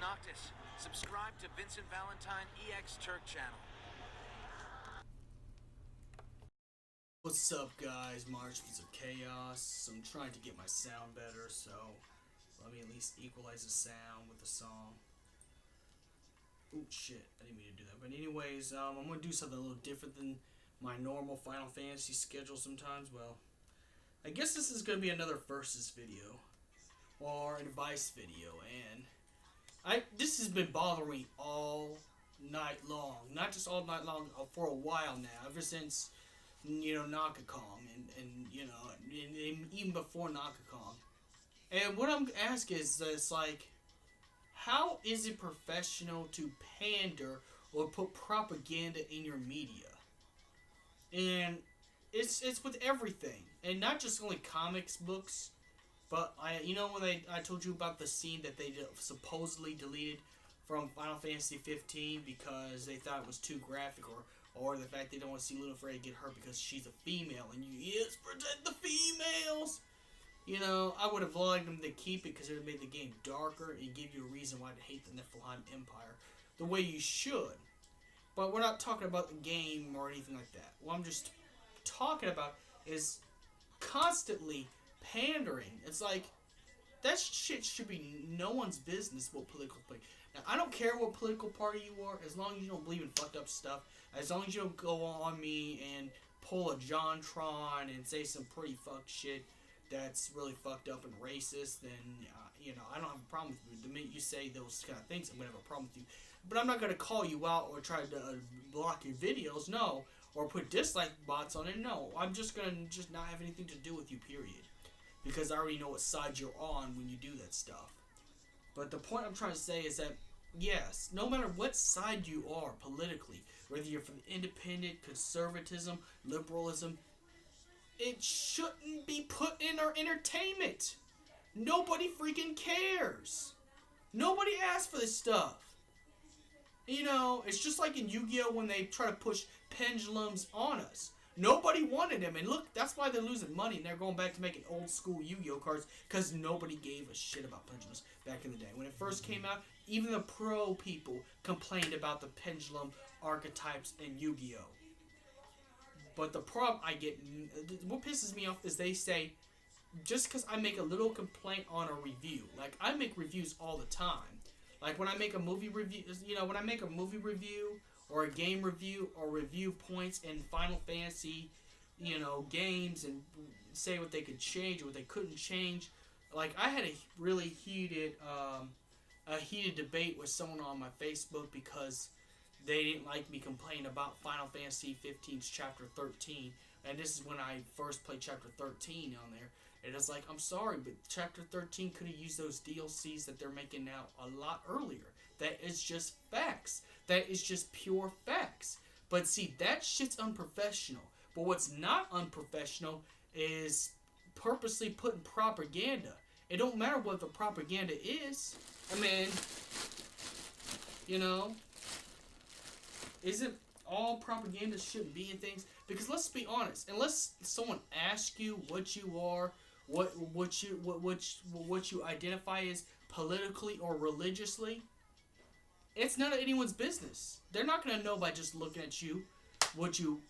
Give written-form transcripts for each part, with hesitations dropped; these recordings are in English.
Noctis Noctis. Subscribe to Vincent Valentine EX Turk channel. What's up, guys? Marshals of Chaos. I'm trying to get my sound better, so let me at least equalize the sound with the song. Oh shit, I didn't mean to do that. But anyways, I'm gonna do something a little different than my normal Final Fantasy schedule sometimes. Well, I guess this is gonna be another versus video or advice video, and this has been bothering me all night long. Not just all night long, for a while now. Ever since Nakakong and even before Nakakong. And what I'm asking is this, like, how is it professional to pander or put propaganda in your media? And it's with everything, and not just only comics books. But when I told you about the scene that they supposedly deleted from Final Fantasy 15 because they thought it was too graphic, or the fact they don't want to see Little Freya get hurt because she's a female, and protect the females. I would have liked them to keep it because it would have made the game darker and give you a reason why to hate the Niflheim Empire the way you should. But we're not talking about the game or anything like that. What I'm just talking about is constantly pandering. It's like, that shit should be no one's business what political party. Now, I don't care what political party you are, as long as you don't believe in fucked up stuff, as long as you don't go on me and pull a JonTron and say some pretty fucked shit that's really fucked up and racist, then, I don't have a problem with you. The minute you say those kind of things, I'm going to have a problem with you. But I'm not going to call you out or try to block your videos, no, or put dislike bots on it, no. I'm just going to not have anything to do with you, period. Because I already know what side you're on when you do that stuff. But the point I'm trying to say is that, yes, no matter what side you are politically, whether you're from independent, conservatism, liberalism, it shouldn't be put in our entertainment. Nobody freaking cares. Nobody asked for this stuff. It's just like in Yu-Gi-Oh! When they try to push pendulums on us. Nobody wanted them, and look, that's why they're losing money, and they're going back to making old school Yu-Gi-Oh! Cards, because nobody gave a shit about pendulums back in the day. When it first came out, even the pro people complained about the pendulum archetypes in Yu-Gi-Oh! But the problem I get, what pisses me off is they say, just because I make a little complaint on a review, like, I make reviews all the time. Like, when I make a movie review, or a game review, or review points in Final Fantasy, games, and say what they could change or what they couldn't change. Like, I had a really heated debate with someone on my Facebook because they didn't like me complaining about Final Fantasy 15's Chapter 13. And this is when I first played Chapter 13 on there. And it's like, I'm sorry, but Chapter 13 could have used those DLCs that they're making now a lot earlier. That is just facts. That is just pure facts. But see, that shit's unprofessional. But what's not unprofessional is purposely putting propaganda. It don't matter what the propaganda is. I mean, isn't all propaganda shouldn't be in things? Because let's be honest, unless someone asks you what you are, what you identify as politically or religiously, it's none of anyone's business. They're not gonna know by just looking at you what you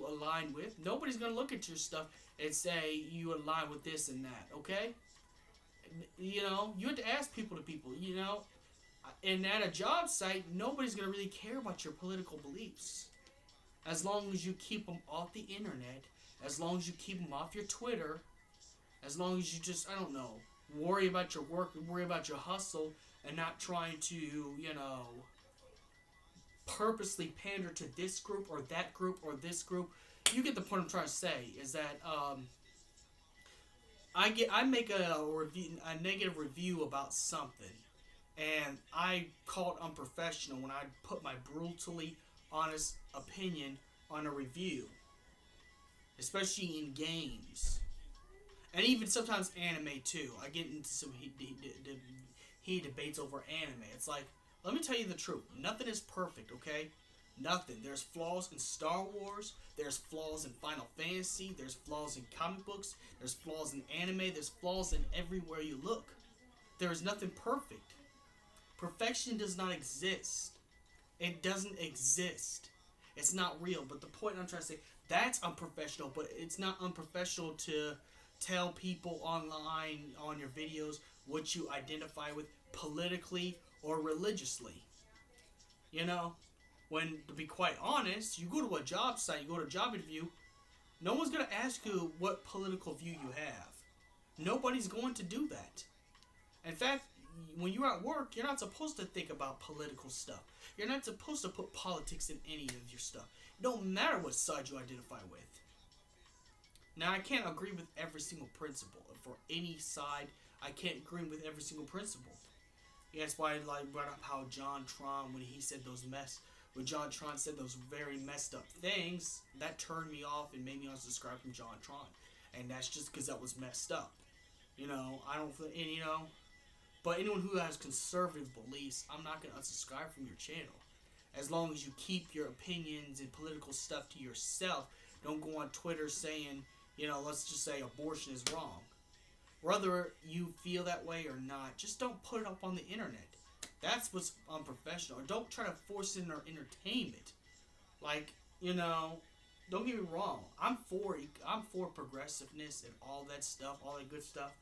align with. Nobody's gonna look at your stuff and say you align with this and that. Okay? You have to ask people to people. And at a job site, nobody's gonna really care about your political beliefs, as long as you keep them off the internet, as long as you keep them off your Twitter, as long as you just, worry about your work and worry about your hustle and not trying to, purposely pander to this group or that group or this group. You get the point I'm trying to say, is that, I make a negative review about something, and I call it unprofessional when I put my brutally honest opinion on a review, especially in games, and even sometimes anime too. I get into some heated debates over anime. It's like, let me tell you the truth. Nothing is perfect, okay? Nothing. There's flaws in Star Wars. There's flaws in Final Fantasy. There's flaws in comic books. There's flaws in anime. There's flaws in everywhere you look. There is nothing perfect. Perfection does not exist. It doesn't exist. It's not real. But the point I'm trying to say, that's unprofessional. But it's not unprofessional to tell people online on your videos what you identify with politically or religiously. You know, when, to be quite honest, you go to a job site, you go to a job interview, no one's going to ask you what political view you have. Nobody's going to do that. In fact, when you're at work, you're not supposed to think about political stuff. You're not supposed to put politics in any of your stuff. It don't matter what side you identify with. Now, I can't agree with every single principle. For any side, I can't agree with every single principle. Yeah, that's why I brought up how John Tron, when John Tron said those very messed up things, that turned me off and made me unsubscribe from John Tron. And that's just because that was messed up. But anyone who has conservative beliefs, I'm not going to unsubscribe from your channel. As long as you keep your opinions and political stuff to yourself, don't go on Twitter saying, let's just say abortion is wrong. Whether you feel that way or not, just don't put it up on the internet. That's what's unprofessional. Or don't try to force it in our entertainment. Don't get me wrong. I'm for progressiveness and all that stuff, all that good stuff.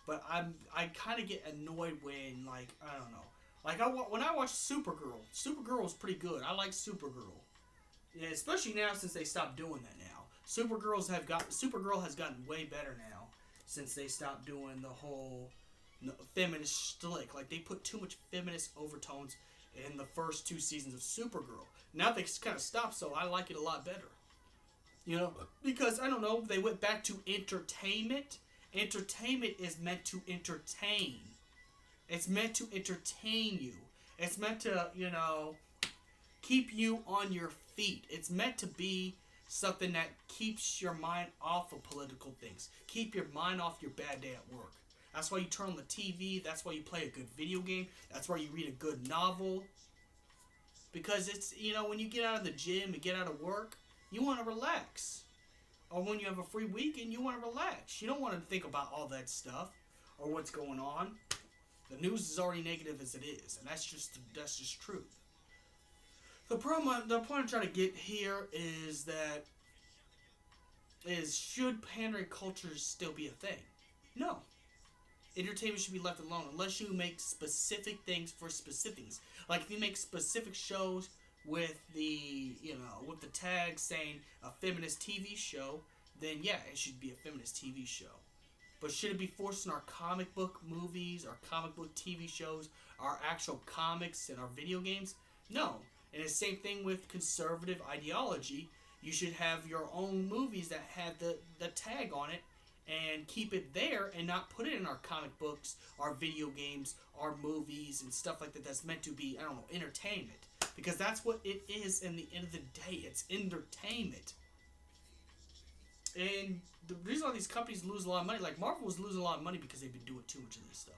But I kind of get annoyed when, I don't know. When I watch Supergirl was pretty good. I like Supergirl. Yeah, especially now since they stopped doing that now. Supergirl has gotten way better now since they stopped doing the whole feminist slick. They put too much feminist overtones in the first 2 seasons of Supergirl. Now they kind of stopped, so I like it a lot better. Because, I don't know, they went back to entertainment. Entertainment is meant to entertain. It's meant to entertain you. It's meant to, keep you on your feet. It's meant to be something that keeps your mind off of political things. Keep your mind off your bad day at work. That's why you turn on the TV. That's why you play a good video game. That's why you read a good novel. Because it's, when you get out of the gym and get out of work, you want to relax. Or when you have a free weekend, you want to relax. You don't want to think about all that stuff or what's going on. The news is already negative as it is, and that's just truth. The point I'm trying to get here is should pandering culture still be a thing? No. Entertainment should be left alone unless you make specific things for specifics. Like if you make specific shows with the tag saying a feminist TV show, then yeah, it should be a feminist TV show. But should it be forced in our comic book movies, our comic book TV shows, our actual comics, and our video games? No. And the same thing with conservative ideology. You should have your own movies that have the tag on it and keep it there and not put it in our comic books, our video games, our movies, and stuff like that that's meant to be, entertainment. Because that's what it is in the end of the day. It's entertainment. And the reason why these companies lose a lot of money, like Marvel was losing a lot of money because they've been doing too much of this stuff.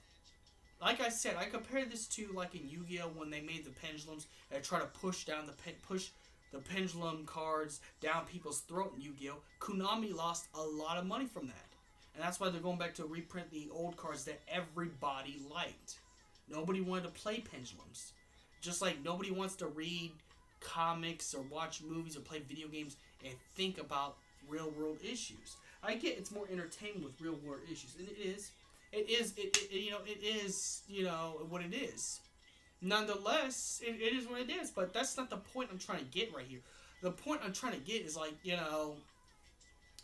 Like I said, I compare this to like in Yu-Gi-Oh! When they made the pendulums and try to push the pendulum cards down people's throat in Yu-Gi-Oh! Konami lost a lot of money from that. And that's why they're going back to reprint the old cards that everybody liked. Nobody wanted to play pendulums. Just like nobody wants to read comics or watch movies or play video games and think about real world issues. I get it's more entertainment with real world issues, and it is what it is. Nonetheless, it is what it is. But that's not the point I'm trying to get right here. The point I'm trying to get is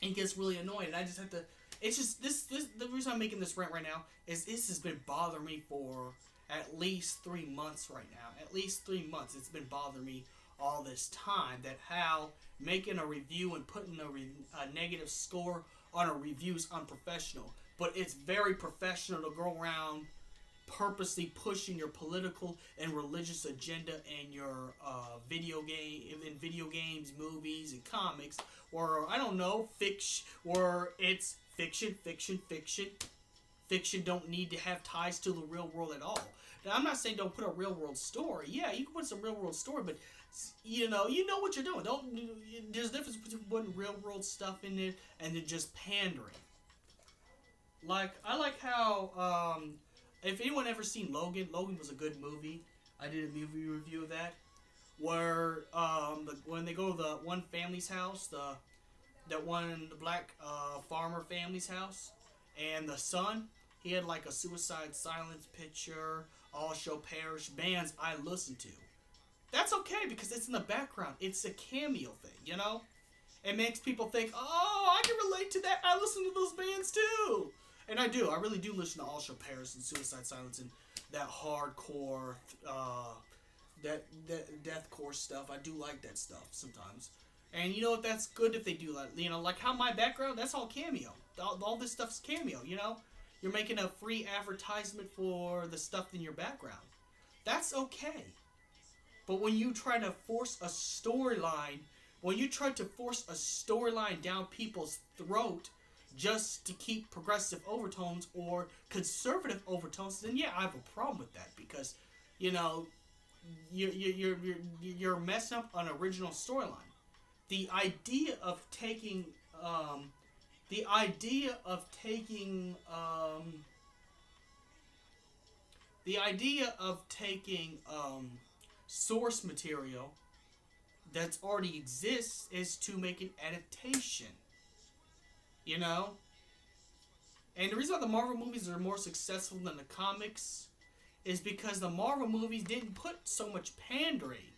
it gets really annoying. And I just have to. It's just this. The reason I'm making this rant right now is this has been bothering me for at least 3 months right now. At least 3 months. It's been bothering me all this time that how making a review and putting a negative score on a review is unprofessional. But it's very professional to go around purposely pushing your political and religious agenda in your video games, movies, and comics, or I don't know, or it's fiction. Fiction don't need to have ties to the real world at all. Now, I'm not saying don't put a real world story. Yeah, you can put some real world story, but you know what you're doing. There's a difference between putting real world stuff in it and then just pandering. Like I like how if anyone ever seen Logan was a good movie. I did a movie review of that, where when they go to the one family's house, the black farmer family's house, and the son, he had like a suicide silence picture, all show parish bands I listen to. That's okay because it's in the background. It's a cameo thing, you know? It makes people think, oh, I can relate to that. I listen to those bands too. And I do. I really do listen to All Show Paris and Suicide Silence and that hardcore, that deathcore stuff. I do like that stuff sometimes. And you know what? That's good if they do that. You know, like how my background, that's all cameo. All this stuff's cameo, you know? You're making a free advertisement for the stuff in your background. That's okay. But when you try to force a storyline, down people's throat just to keep progressive overtones or conservative overtones, then yeah, I have a problem with that because, you know, you're messing up an original storyline. The idea of taking source material that already exists is to make an adaptation. You know? And the reason why the Marvel movies are more successful than the comics is because the Marvel movies didn't put so much pandering,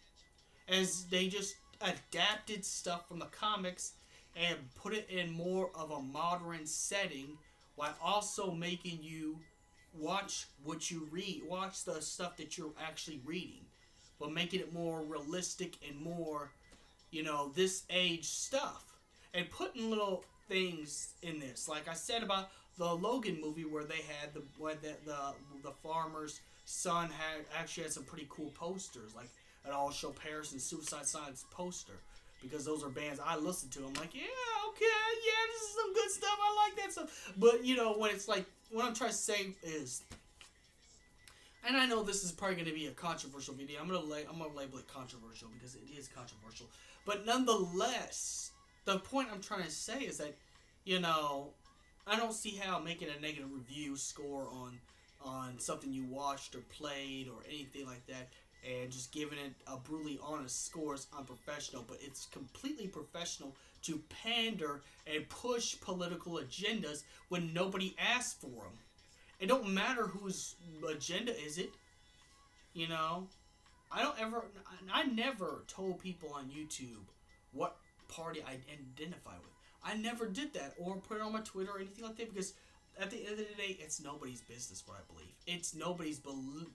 as they just adapted stuff from the comics and put it in more of a modern setting while also making you watch what you read, watch the stuff that you're actually reading, but making it more realistic and more, you know, this age stuff. And putting little things in this, like I said about the Logan movie, where they had the farmer's son had some pretty cool posters, like an All Show Paris and Suicide Silence poster, because those are bands I listen to. I'm like, yeah, okay, yeah, this is some good stuff. I like that stuff. But you know, when it's like, what I'm trying to say is, and I know this is probably going to be a controversial video. I'm gonna label it controversial because it is controversial. But nonetheless, the point I'm trying to say is that, you know, I don't see how making a negative review score on something you watched or played or anything like that, and just giving it a brutally honest score is unprofessional. But it's completely professional to pander and push political agendas when nobody asked for them. It don't matter whose agenda is it, you know. I never told people on YouTube what party I identify with. I never did that or put it on my Twitter or anything like that, because at the end of the day, it's nobody's business what I believe. It's nobody's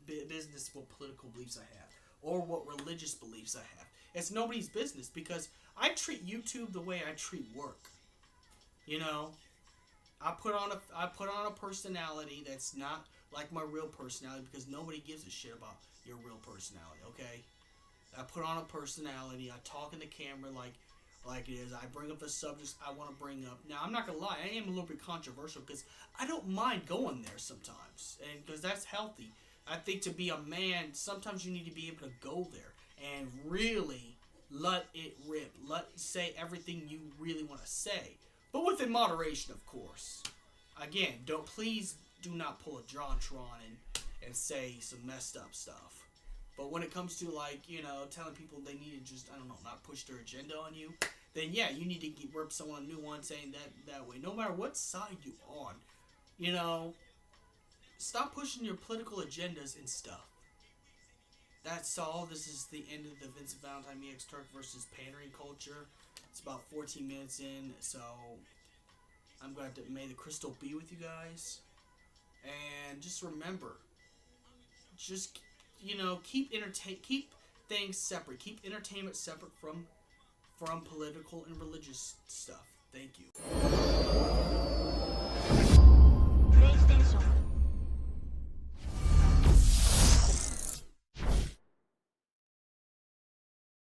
business what political beliefs I have or what religious beliefs I have. It's nobody's business because I treat YouTube the way I treat work. You know, I put on a personality that's not like my real personality, because nobody gives a shit about your real personality. Okay, I put on a personality. I talk in the camera like it is. I bring up the subjects I want to bring up. Now, I'm not gonna lie, I am a little bit controversial because I don't mind going there sometimes, and because that's healthy. I think to be a man, sometimes you need to be able to go there and really let it rip. Say everything you really want to say, but within moderation, of course. Again, please do not pull a JonTron and say some messed up stuff. But when it comes to, like, you know, telling people they need to just, I don't know, not push their agenda on you, then yeah, you need to rip someone a new one saying that way. No matter what side you on, you know, stop pushing your political agendas and stuff. That's all. This is the end of the Vincent Valentine EX Turk versus Pandering culture. It's about 14 minutes in, so I'm glad to may the crystal be with you guys. And just remember, just, you know, keep things separate. Keep entertainment separate from political and religious stuff.